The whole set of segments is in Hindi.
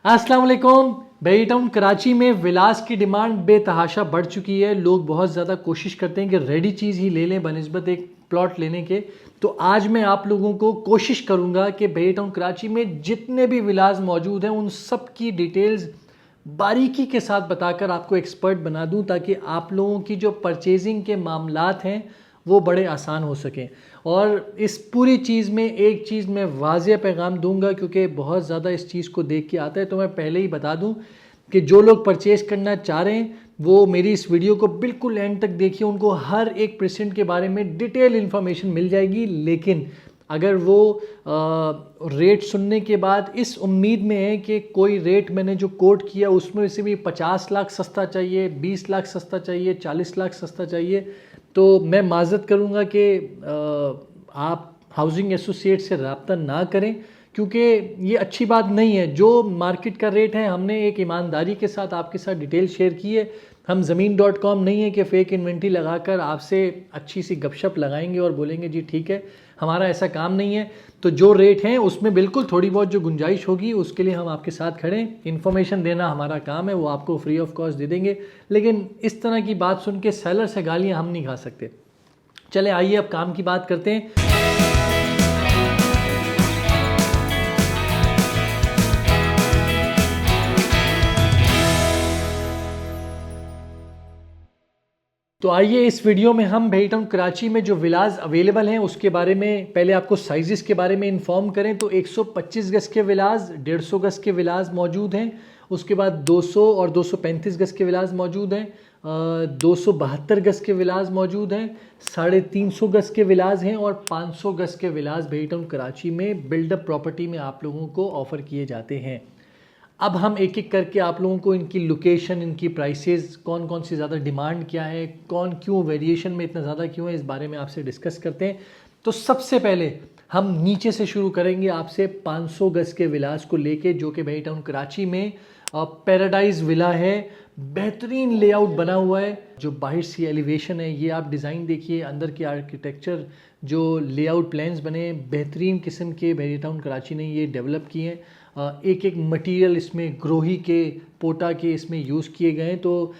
अस्सलाम वालेकुम। बेरी टाउन कराची में विलास की डिमांड बेतहाशा बढ़ चुकी है। लोग बहुत ज़्यादा कोशिश करते हैं कि रेडी चीज़ ही ले लें बनिस्बत एक प्लॉट लेने के। तो आज मैं आप लोगों को कोशिश करूंगा कि बेरी टाउन कराची में जितने भी विलास मौजूद हैं उन सब की डिटेल्स बारीकी के साथ बताकर आपको एक्सपर्ट बना दूं, ताकि आप लोगों की जो परचेजिंग के मामलात हैं वो बड़े आसान हो सकें। और इस पूरी चीज़ में एक चीज़ मैं वाज़ेह पैगाम दूंगा, क्योंकि बहुत ज़्यादा इस चीज़ को देख के आता है। तो मैं पहले ही बता दूं कि जो लोग परचेज़ करना चाह रहे हैं वो मेरी इस वीडियो को बिल्कुल एंड तक देखिए। उनको हर एक परसेंट के बारे में डिटेल इन्फॉर्मेशन मिल जाएगी। लेकिन अगर वो रेट सुनने के बाद इस उम्मीद में है कि कोई रेट मैंने जो कोट किया उसमें से भी 50 लाख सस्ता चाहिए, 20 लाख सस्ता चाहिए, 40 लाख सस्ता चाहिए, तो मैं माज़रत करूँगा कि आप हाउसिंग एसोसिएट से रब्ता ना करें, क्योंकि ये अच्छी बात नहीं है। जो मार्केट का रेट है हमने एक ईमानदारी के साथ आपके साथ डिटेल शेयर की है। हम ज़मीन.com नहीं है कि फ़ेक इन्वेंट्री लगाकर आपसे अच्छी सी गपशप लगाएंगे और बोलेंगे जी ठीक है। हमारा ऐसा काम नहीं है। तो जो रेट हैं उसमें बिल्कुल थोड़ी बहुत जो गुंजाइश होगी उसके लिए हम आपके साथ खड़े हैं। इन्फॉर्मेशन देना हमारा काम है, वो आपको फ्री ऑफ कॉस्ट दे देंगे। लेकिन इस तरह की बात सुन के सेलर से गालियाँ हम नहीं खा सकते। चले आइए अब काम की बात करते हैं। तो आइए इस वीडियो में हम बेरी टाउन कराची में जो विलाज अवेलेबल हैं उसके बारे में पहले आपको साइजेस के बारे में इन्फॉर्म करें। तो 125 गज के विलाज, 150 गज के विलाज मौजूद हैं। उसके बाद 200 और 235 गज के विलाज मौजूद हैं। 272 गज के विलाज मौजूद हैं। 350 गज के विलाज हैं और 500 गज के विलाज बेरी टाउन कराची में बिल्डअप प्रॉपर्टी में आप लोगों को ऑफर किए जाते हैं। अब हम एक एक करके आप लोगों को इनकी लोकेशन, इनकी प्राइसेस, कौन कौन सी ज़्यादा डिमांड क्या है, कौन क्यों वेरिएशन में इतना ज़्यादा क्यों है, इस बारे में आपसे डिस्कस करते हैं। तो सबसे पहले हम नीचे से शुरू करेंगे आपसे 500 गज के विलास को लेके, जो कि बेरी टाउन कराची में पैराडाइज विला है। बेहतरीन लेआउट बना हुआ है। जो बाहर से एलिवेशन है ये आप डिज़ाइन देखिए, अंदर की आर्किटेक्चर, जो लेआउट प्लान्स बने बेहतरीन किस्म के बेरी टाउन कराची ने ये डेवलप किए हैं। एक एक मटेरियल इसमें ग्रोही के, पोटा के इसमें यूज़ किए गए हैं। तो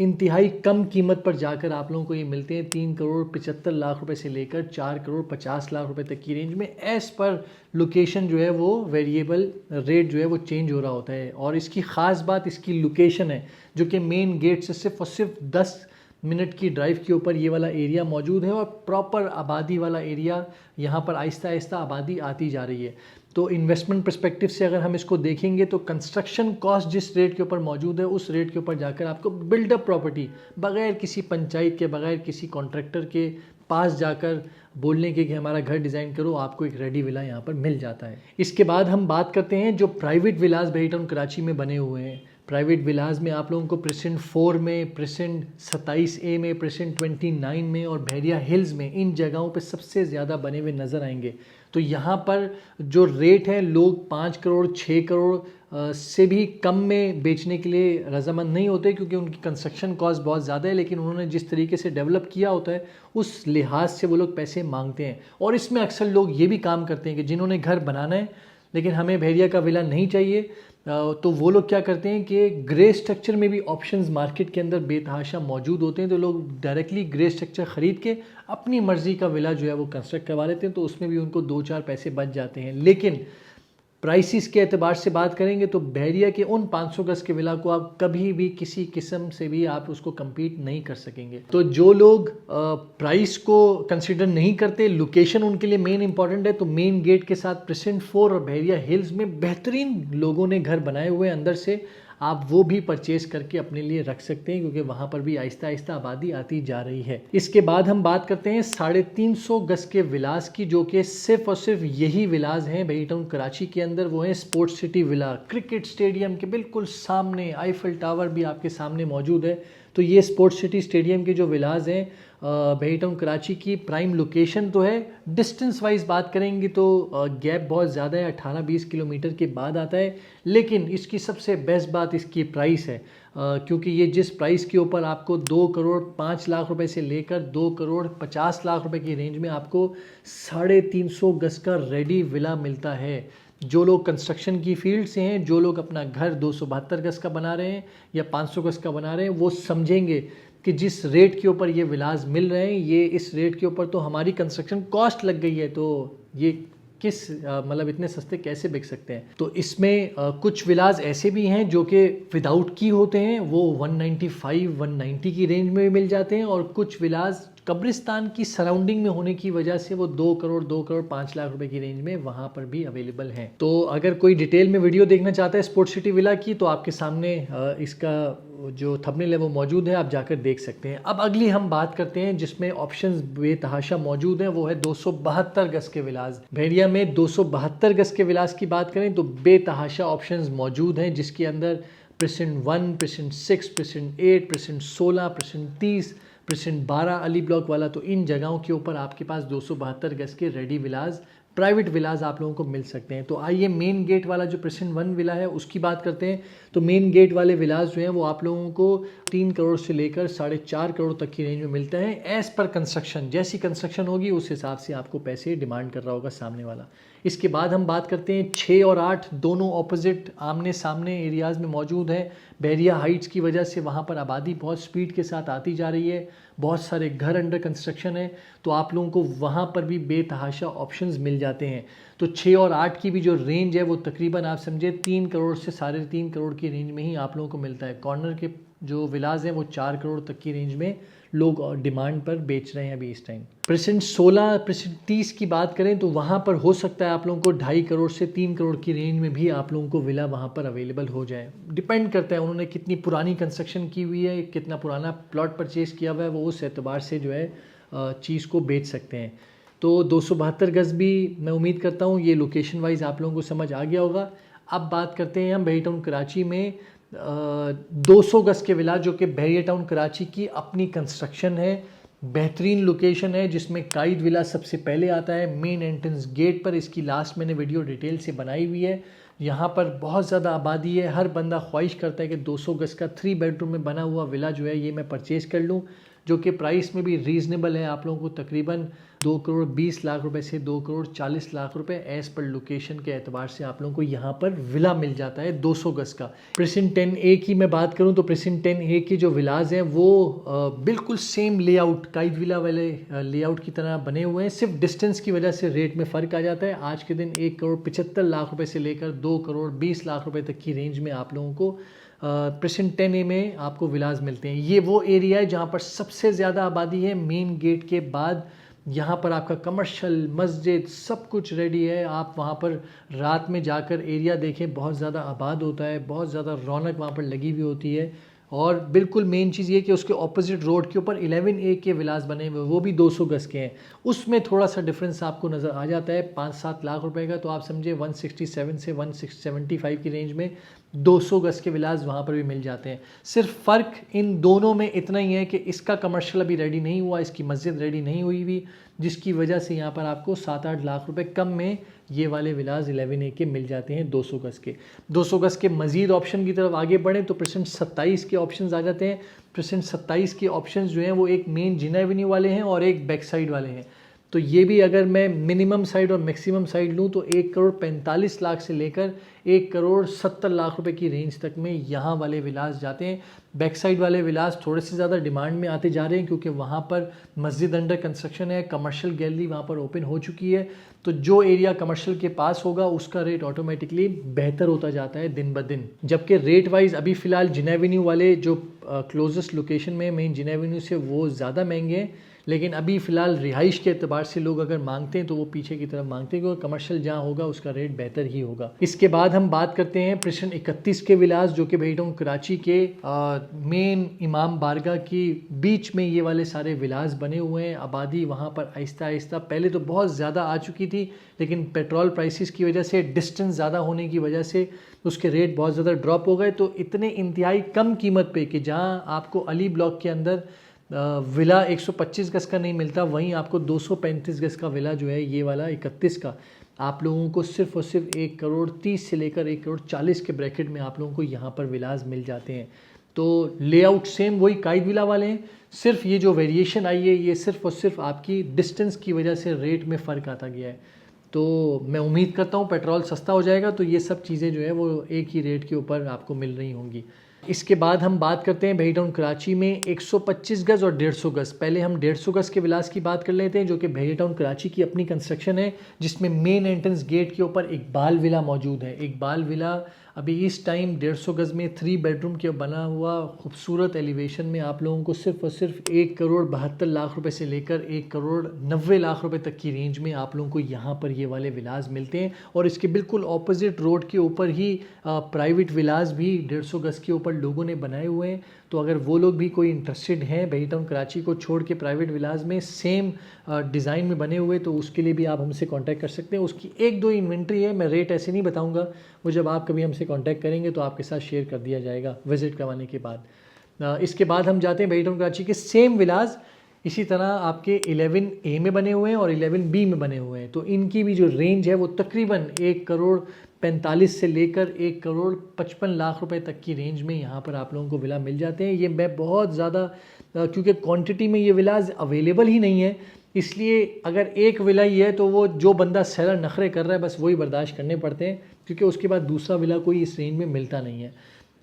इंतहाई कम कीमत पर जाकर आप लोगों को ये मिलते हैं 3 करोड़ 75 लाख रुपए से लेकर 4 करोड़ 50 लाख रुपए तक की रेंज में। एज़ पर लोकेशन जो है वो वेरिएबल रेट जो है वो चेंज हो रहा होता है। और इसकी ख़ास बात इसकी लोकेशन है, जो कि मेन गेट से सिर्फ और सिर्फ 10 मिनट की ड्राइव के ऊपर ये वाला एरिया मौजूद है। और प्रॉपर आबादी वाला एरिया, यहाँ पर आहिस्ता आहिस्ता आबादी आती जा रही है। तो इन्वेस्टमेंट पर्सपेक्टिव से अगर हम इसको देखेंगे तो कंस्ट्रक्शन कॉस्ट जिस रेट के ऊपर मौजूद है उस रेट के ऊपर जाकर आपको बिल्डअप प्रॉपर्टी बगैर किसी पंचायत के, बगैर किसी कॉन्ट्रैक्टर के पास जाकर बोलने के कि हमारा घर डिज़ाइन करो, आपको एक रेडी विला यहाँ पर मिल जाता है। इसके बाद हम बात करते हैं जो प्राइवेट विलास बेरी टाउन कराची में बने हुए हैं। प्राइवेट विलास में आप लोगों को प्रेसेंट 4 में, प्रेसेंट 27A में, प्रेसेंट 29 में और बहरिया हिल्स में, इन जगहों पे सबसे ज़्यादा बने हुए नज़र आएंगे। तो यहाँ पर जो रेट है लोग 5 करोड़ 6 करोड़ से भी कम में बेचने के लिए रजामंद नहीं होते, क्योंकि उनकी कंस्ट्रक्शन कॉस्ट बहुत ज़्यादा है। लेकिन उन्होंने जिस तरीके से डेवलप किया होता है उस लिहाज से वो लोग पैसे मांगते हैं। और इसमें अक्सर लोग ये भी काम करते हैं कि जिन्होंने घर बनाना है लेकिन हमें बहरिया का विला नहीं चाहिए, तो वो लोग क्या करते हैं कि ग्रे स्ट्रक्चर में भी ऑप्शंस मार्केट के अंदर बेतहाशा मौजूद होते हैं। तो लोग डायरेक्टली ग्रे स्ट्रक्चर ख़रीद के अपनी मर्ज़ी का विला जो है वो कंस्ट्रक्ट करवा लेते हैं। तो उसमें भी उनको 2-4 पैसे बच जाते हैं। लेकिन प्राइसिस के एतबार से बात करेंगे तो बहरिया के उन 500 गज के विला को आप कभी भी किसी किस्म से भी आप उसको compete नहीं कर सकेंगे। तो जो लोग प्राइस को कंसिडर नहीं करते, लोकेशन उनके लिए मेन इंपॉर्टेंट है, तो मेन गेट के साथ प्रेसेंट 4 और बहरिया हिल्स में बेहतरीन लोगों ने घर बनाए हुए हैं अंदर से, आप वो भी परचेज करके अपने लिए रख सकते हैं, क्योंकि वहाँ पर भी आहिस्ता आहिस्ता आबादी आती जा रही है। इसके बाद हम बात करते हैं 350 गज के विलास की, जो कि सिर्फ और सिर्फ यही विलास हैं बेरी टाउन कराची के अंदर। वो है sports city villa, cricket stadium के बिल्कुल सामने, आईफल टावर भी आपके सामने मौजूद है। तो ये स्पोर्ट्स सिटी स्टेडियम के जो विलास हैं बेरी टाउन कराची की प्राइम लोकेशन तो है। डिस्टेंस वाइज बात करेंगे तो गैप बहुत ज़्यादा है, 18-20 किलोमीटर के बाद आता है। लेकिन इसकी सबसे बेस्ट बात इसकी प्राइस है, क्योंकि ये जिस प्राइस के ऊपर आपको 2 करोड़ 5 लाख रुपए से लेकर 2 करोड़ 50 लाख रुपए की रेंज में आपको 350 गज का रेडी विला मिलता है। जो लोग कंस्ट्रक्शन की फील्ड से हैं, जो लोग अपना घर 272 गज का बना रहे हैं या 500 गज का बना रहे हैं, वो समझेंगे कि जिस रेट के ऊपर ये विलाज मिल रहे हैं, ये इस रेट के ऊपर तो हमारी कंस्ट्रक्शन कॉस्ट लग गई है, तो ये किस मतलब इतने सस्ते कैसे बिक सकते हैं। तो इसमें कुछ विलाज ऐसे भी हैं जो कि विदाउट की होते हैं, वो 195 190 की रेंज में भी मिल जाते हैं, और कुछ विलाज कब्रिस्तान की सराउंडिंग में होने की वजह से वो 2 करोड़ 5 लाख रुपए की रेंज में वहां पर भी अवेलेबल हैं। तो अगर कोई डिटेल में वीडियो देखना चाहता है स्पोर्ट्स सिटी विला की, तो आपके सामने इसका जो थंबनेल है वो मौजूद है, आप जाकर देख सकते हैं। अब अगली हम बात करते हैं जिसमें ऑप्शंस बेतहाशा मौजूद हैं, वो है 272 गज के विलास। भेड़िया में 272 गज के विलास की बात करें तो बेतहाशा ऑप्शंस मौजूद हैं, जिसके अंदर present 1, present 6, present 8, present 16, present 30, present 12 Ali block वाला। तो इन जगहों के ऊपर आपके पास 272 गज के रेडी विलास, प्राइवेट विलाज आप लोगों को मिल सकते हैं। तो आइए मेन गेट वाला जो प्रेसेंट 1 विला है उसकी बात करते हैं। तो मेन गेट वाले विलाज जो हैं वो आप लोगों को 3 करोड़ से लेकर 4.5 करोड़ तक की रेंज में मिलता है, एज पर कंस्ट्रक्शन। जैसी कंस्ट्रक्शन होगी उस हिसाब से आपको पैसे डिमांड कर रहा होगा सामने वाला। इसके बाद हम बात करते हैं 6 और 8 दोनों ऑपोजिट आमने सामने एरियाज़ में मौजूद है। बैरिया हाइट्स की वजह से वहाँ पर आबादी बहुत स्पीड के साथ आती जा रही है, बहुत सारे घर अंडर कंस्ट्रक्शन है, तो आप लोगों को वहाँ पर भी बेतहाशा ऑप्शंस मिल जाते हैं। तो 6 और 8 की भी जो रेंज है वो तकरीबन आप समझे 3 करोड़ से 3.5 करोड़ की रेंज में ही आप लोगों को मिलता है। कॉर्नर के जो विलाज हैं वो 4 करोड़ तक की रेंज में लोग डिमांड पर बेच रहे हैं अभी इस टाइम। प्रेसेंट 16, प्रेसेंट 30 की बात करें तो वहाँ पर हो सकता है आप लोगों को 2.5 करोड़ से 3 करोड़ की रेंज में भी आप लोगों को विला वहाँ पर अवेलेबल हो जाए। डिपेंड करता है उन्होंने कितनी पुरानी कंस्ट्रक्शन की हुई है, कितना पुराना प्लॉट परचेज किया हुआ है, वो उस एतबार से जो है चीज़ को बेच सकते हैं। तो 272 गज भी मैं उम्मीद करता हूँ ये लोकेशन वाइज आप लोगों को समझ आ गया होगा। अब बात करते हैं हम बहरिया टाउन कराची में 200 गज के विला, जो कि बहरिया टाउन कराची की अपनी कंस्ट्रक्शन है, बेहतरीन लोकेशन है, जिसमें काइद विला सबसे पहले आता है मेन एंट्रेंस गेट पर। इसकी लास्ट मैंने वीडियो डिटेल से बनाई हुई है। यहाँ पर बहुत ज़्यादा आबादी है, हर बंदा ख्वाहिश करता है कि 200 गज का 3 बेडरूम में बना हुआ विला जो है ये मैं परचेज़ कर लूँ, जो कि प्राइस में भी रीज़नेबल है। आप लोगों को तकरीबन 2 करोड़ 20 लाख रुपए से 2 करोड़ 40 लाख रुपए एज पर लोकेशन के एतबार से आप लोगों को यहाँ पर विला मिल जाता है 200 गज का। प्रेसेंट 10A की मैं बात करूँ तो प्रेसेंट 10A की जो विलाज हैं वो बिल्कुल सेम लेआउट काइद विला वाले लेआउट की तरह बने हुए हैं, सिर्फ डिस्टेंस की वजह से रेट में फ़र्क आ जाता है। आज के दिन 1 करोड़ 75 लाख रुपए से लेकर 2 करोड़ 20 लाख रुपए तक की रेंज में आप लोगों को प्रेसेंट 10A में आपको विलाज मिलते हैं। ये वो एरिया है जहाँ पर सबसे ज़्यादा आबादी है, मेन गेट के बाद। यहाँ पर आपका कमर्शियल, मस्जिद, सब कुछ रेडी है। आप वहाँ पर रात में जाकर एरिया देखें, बहुत ज़्यादा आबाद होता है, बहुत ज़्यादा रौनक वहाँ पर लगी हुई होती है। और बिल्कुल मेन चीज़ ये कि उसके ऑपोजिट रोड के ऊपर 11A के विलास बने हुए, वो भी 200 गज के हैं। उसमें थोड़ा सा डिफरेंस आपको नज़र आ जाता है 5-7 लाख रुपए का, तो आप समझे 167 से 175 की रेंज में 200 गज के विलास वहाँ पर भी मिल जाते हैं। सिर्फ फ़र्क इन दोनों में इतना ही है कि इसका कमर्शियल अभी रेडी नहीं हुआ, इसकी मस्जिद रेडी नहीं हुई हुई, जिसकी वजह से यहाँ पर आपको 7-8 लाख रुपए कम में ये वाले विलास 11A के मिल जाते हैं 200 गज के। 200 गज के मज़ीद ऑप्शन की तरफ आगे बढ़ें तो प्रेसेंट 27 के ऑप्शंस आ जाते हैं। प्रेसेंट 27 के ऑप्शंस जो हैं वो एक मेन जिना एवेन्यू वाले हैं और एक बैक साइड वाले हैं। तो ये भी अगर मैं मिनिमम साइड और मैक्सिमम साइड लूँ तो 1 करोड़ 45 लाख से लेकर 1 करोड़ 70 लाख रुपए की रेंज तक में यहाँ वाले विलास जाते हैं। बैक साइड वाले विलास थोड़े से ज़्यादा डिमांड में आते जा रहे हैं, क्योंकि वहाँ पर मस्जिद अंडर कंस्ट्रक्शन है, कमर्शियल गैलरी वहाँ पर ओपन हो चुकी है। तो जो एरिया कमर्शियल के पास होगा उसका रेट ऑटोमेटिकली बेहतर होता जाता है दिन ब दिन। जबकि रेट वाइज अभी फ़िलहाल जिना एवेन्यू वाले जो क्लोजेस्ट लोकेशन में मेन जिना एवेन्यू से वो ज़्यादा महंगे हैं, लेकिन अभी फ़िलहाल रिहाइश के अतबार से लोग अगर मांगते हैं तो वो पीछे की तरफ मांगते हैं, क्योंकि कमर्शियल जहाँ होगा उसका रेट बेहतर ही होगा। इसके बाद हम बात करते हैं प्रेसेंट 31 के विलास, जो कि बहरिया टाउन कराची के मेन इमाम बारगाह की बीच में ये वाले सारे विलास बने हुए हैं। आबादी वहाँ पर आहिस्ता आहिस्ता पहले तो बहुत ज़्यादा आ चुकी थी, लेकिन पेट्रोल प्राइसेस की वजह से, डिस्टेंस ज़्यादा होने की वजह से उसके रेट बहुत ज़्यादा ड्रॉप हो गए। तो इतने इंतहाई कम कीमत पे कि जहाँ आपको अली ब्लॉक के अंदर विला 125 गज का नहीं मिलता, वहीं आपको 235 गज का विला जो है ये वाला 31 का आप लोगों को सिर्फ और सिर्फ 1 करोड़ 30 से लेकर 1 करोड़ 40 के ब्रैकेट में आप लोगों को यहाँ पर विलास मिल जाते हैं। तो लेआउट सेम वही काइद विला वाले हैं, सिर्फ ये जो वेरिएशन आई है ये सिर्फ और सिर्फ आपकी डिस्टेंस की वजह से रेट में फ़र्क आता गया है। तो मैं उम्मीद करता हूँ पेट्रोल सस्ता हो जाएगा तो ये सब चीज़ें जो है वो एक ही रेट के ऊपर आपको मिल रही होंगी। इसके बाद हम बात करते हैं भेड़ी टाउन कराची में 125 गज़ और 150 गज़। पहले हम 150 गज़ के विलास की बात कर लेते हैं जो कि भेड़ी टाउन कराची की अपनी कंस्ट्रक्शन है, जिसमें मेन एंट्रेंस गेट के ऊपर इकबाल विला मौजूद है। इकबाल विला अभी इस टाइम 150 गज़ में 3 बेडरूम के बना हुआ खूबसूरत एलिवेशन में आप लोगों को सिर्फ और सिर्फ 1,72,00,000 रुपए से लेकर 1,90,00,000 रुपए तक की रेंज में आप लोगों को यहाँ पर ये वाले विलास मिलते हैं। और इसके बिल्कुल ऑपोजिट रोड के ऊपर ही प्राइवेट विलास भी 150 गज़ के ऊपर लोगों ने बनाए हुए हैं। तो अगर वो लोग भी कोई इंटरेस्टेड हैं भेड़ी टाउन कराची को छोड़ के प्राइवेट विलास में सेम डिज़ाइन में बने हुए, तो उसके लिए भी आप हमसे कांटेक्ट कर सकते हैं। उसकी 1-2 इन्वेंट्री है, मैं रेट ऐसे नहीं बताऊंगा, वो जब आप कभी हमसे कांटेक्ट करेंगे तो आपके साथ शेयर कर दिया जाएगा विज़िट करवाने के बाद। इसके बाद हम जाते हैं भेड़ी टाउन कराची के सेम विलास इसी तरह आपके 11A में बने हुए हैं और 11B में बने हुए हैं। तो इनकी भी जो रेंज है वो तकरीबन 1,45 से लेकर 1,55,00,000 रुपए तक की रेंज में यहाँ पर आप लोगों को विला मिल जाते हैं। ये मैं बहुत ज़्यादा क्योंकि क्वांटिटी में ये विलाज अवेलेबल ही नहीं है, इसलिए अगर एक विला ही है तो वो जो बंदा सेलर नखरे कर रहा है बस वही बर्दाश्त करने पड़ते हैं, क्योंकि उसके बाद दूसरा विला कोई इस रेंज में मिलता नहीं है।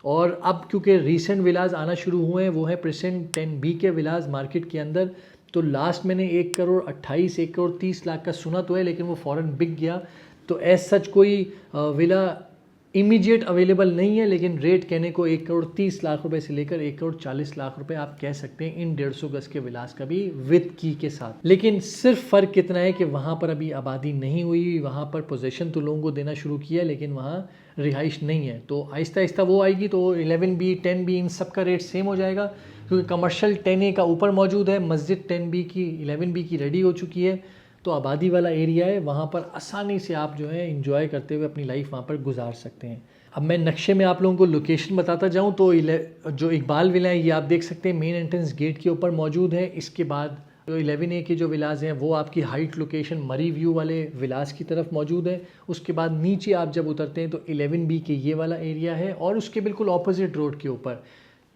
और अब क्योंकि रीसेंट विलाज आना शुरू हुए हैं, वो है प्रेसेंट 10B के विलाज मार्केट के अंदर। तो लास्ट मैंने 1,28,00,000 1,30,00,000 का सुना तो है, लेकिन वो फ़ौरन बिक गया। तो एज सच कोई विला इमीडिएट अवेलेबल नहीं है, लेकिन रेट कहने को 1,30,00,000 रुपए से लेकर 1,40,00,000 रुपए आप कह सकते हैं इन 150 गज़ के विलास का भी विद की के साथ। लेकिन सिर्फ फ़र्क कितना है कि वहाँ पर अभी आबादी नहीं हुई, वहाँ पर पोजेशन तो लोगों को देना शुरू किया लेकिन वहाँ रिहाइश नहीं है। तो आहिस्ता आहिस्ता वो आएगी तो 11B 10B इन सब का रेट सेम हो जाएगा, क्योंकि कमर्शियल 10A का ऊपर मौजूद है, मस्जिद 10B की 11B की रेडी हो चुकी है। तो आबादी वाला एरिया है, वहाँ पर आसानी से आप जो है इंजॉय करते हुए अपनी लाइफ वहाँ पर गुजार सकते हैं। अब मैं नक्शे में आप लोगों को लोकेशन बताता जाऊँ तो जो इकबाल विला है ये आप देख सकते हैं मेन एंट्रेंस गेट के ऊपर मौजूद है। इसके बाद जो 11A के जो विलास हैं वो आपकी हाइट लोकेशन मरी व्यू वाले विलास की तरफ मौजूद है। उसके बाद नीचे आप जब उतरते हैं तो 11B के ये वाला एरिया है, और उसके बिल्कुल ऑपोजिट रोड के ऊपर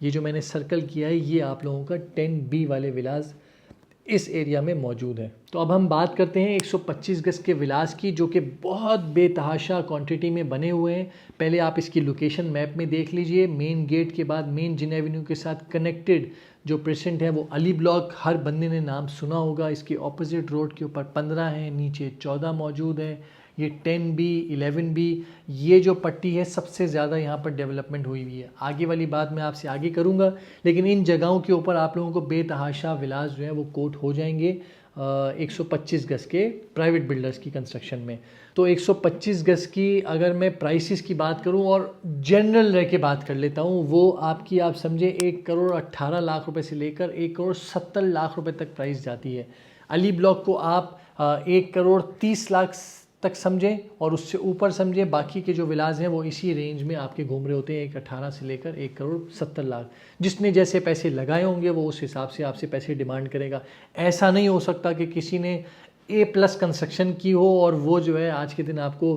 ये जो मैंने सर्कल किया है ये आप लोगों का 10B वाले विलास इस एरिया में मौजूद है। तो अब हम बात करते हैं 125 गज़ के विलास की, जो कि बहुत बेतहाशा क्वांटिटी में बने हुए हैं। पहले आप इसकी लोकेशन मैप में देख लीजिए। मेन गेट के बाद मेन जिन एवेन्यू के साथ कनेक्टेड जो प्रेजेंट है वो अली ब्लॉक, हर बंदे ने नाम सुना होगा। इसके ऑपोजिट रोड के ऊपर 15 है, नीचे 14 मौजूद है। ये 10B 11B ये जो पट्टी है सबसे ज़्यादा यहाँ पर डेवलपमेंट हुई हुई है। आगे वाली बात मैं आपसे आगे करूँगा, लेकिन इन जगहों के ऊपर आप लोगों को बेतहाशा विलास जो है वो कोट हो जाएंगे 125 गज़ के प्राइवेट बिल्डर्स की कंस्ट्रक्शन में। तो 125 गज़ की अगर मैं प्राइसेस की बात करूं और जनरल रह के बात कर लेता हूं, वो आपकी आप समझे 1,18,00,000 रुपए से लेकर 1,70,00,000 रुपए तक प्राइस जाती है। अली ब्लॉक को आप 1,30,00,000 तक समझें और उससे ऊपर समझें। बाकी के जो विलास हैं वो इसी रेंज में आपके घूम रहे होते हैं 1,18 से लेकर 1,70,00,000। जिसने जैसे पैसे लगाए होंगे वो उस हिसाब से आपसे पैसे डिमांड करेगा। ऐसा नहीं हो सकता कि किसी ने A+ कंस्ट्रक्शन की हो और वो जो है आज के दिन आपको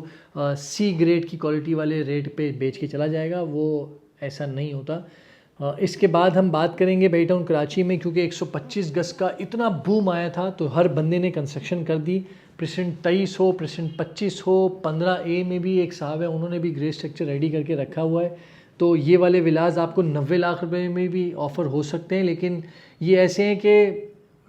C ग्रेड की क्वालिटी वाले रेट पे बेच के चला जाएगा, वो ऐसा नहीं होता। इसके बाद हम बात करेंगे भेड़ी टाउन कराची में, क्योंकि 125 गज़ का इतना बूम आया था तो हर बंदे ने कंस्ट्रक्शन कर दी। प्रेसेंट 23 हो, प्रेसेंट 25 हो, 15A में भी एक साहब है उन्होंने भी ग्रे स्ट्रक्चर रेडी करके रखा हुआ है। तो ये वाले विलास आपको 90 लाख रुपए में भी ऑफ़र हो सकते हैं, लेकिन ये ऐसे हैं कि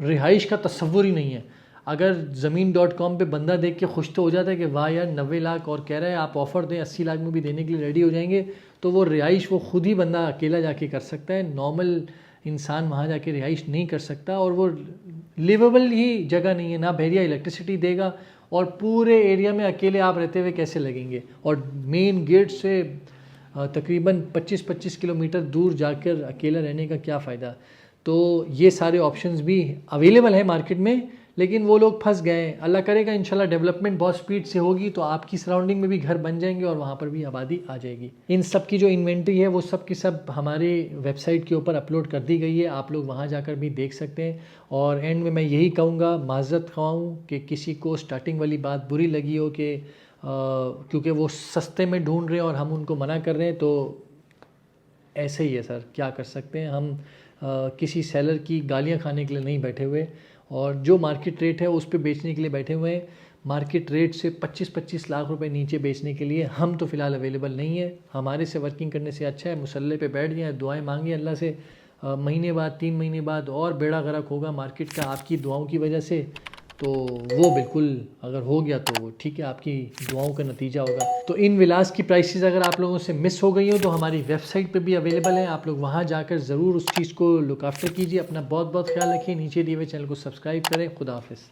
रिहाइश का तस्वुर ही नहीं है। अगर ज़मीन.com पे बंदा देख के खुश तो हो जाता है कि वाह यार 90 लाख और कह रहा है आप ऑफ़र दें 80 लाख में भी देने के लिए रेडी हो जाएंगे, तो वो रिहाइश वो खुद ही बंदा अकेला जाके कर सकता है। नॉर्मल इंसान वहाँ जाके रिहाइश नहीं कर सकता, और वो लिवेबल ही जगह नहीं है। ना भेड़िया इलेक्ट्रिसिटी देगा और पूरे एरिया में अकेले आप रहते हुए कैसे लगेंगे, और मेन गेट से तकरीबन 25-25 किलोमीटर दूर जाकर अकेला रहने का क्या फ़ायदा। तो ये सारे ऑप्शंस भी अवेलेबल है मार्केट में, लेकिन वो लोग फंस गए। अल्लाह करेगा इंशाल्लाह डेवलपमेंट बहुत स्पीड से होगी तो आपकी सराउंडिंग में भी घर बन जाएंगे और वहाँ पर भी आबादी आ जाएगी। इन सब की जो इन्वेंट्री है वो सब की सब हमारे वेबसाइट के ऊपर अपलोड कर दी गई है, आप लोग वहाँ जाकर भी देख सकते हैं। और एंड में मैं यही कहूँगा, माज़रत ख्वाऊँ कि किसी को स्टार्टिंग वाली बात बुरी लगी हो कि क्योंकि वो सस्ते में ढूंढ रहे हैं और हम उनको मना कर रहे हैं, तो ऐसे ही है सर, क्या कर सकते हैं हम। किसी सेलर की गालियाँ खाने के लिए नहीं बैठे हुए, और जो मार्केट रेट है उस पर बेचने के लिए बैठे हुए हैं। मार्केट रेट से 25-25 लाख रुपए नीचे बेचने के लिए हम तो फ़िलहाल अवेलेबल नहीं है। हमारे से वर्किंग करने से अच्छा है मुसल्ले पे बैठ जाएं, दुआएं मांगिए अल्लाह से। महीने बाद 3 महीने बाद और बेड़ा गर्क होगा मार्केट का आपकी दुआओं की वजह से, तो वो बिल्कुल अगर हो गया तो ठीक है, आपकी दुआओं का नतीजा होगा। तो इन विलास की प्राइसेस अगर आप लोगों से मिस हो गई हो तो हमारी वेबसाइट पे भी अवेलेबल है, आप लोग वहाँ जाकर ज़रूर उस चीज़ को लुक आफ्टर कीजिए। अपना बहुत बहुत ख्याल रखिए। नीचे दिए हुए चैनल को सब्सक्राइब करें। खुदा हाफिज़।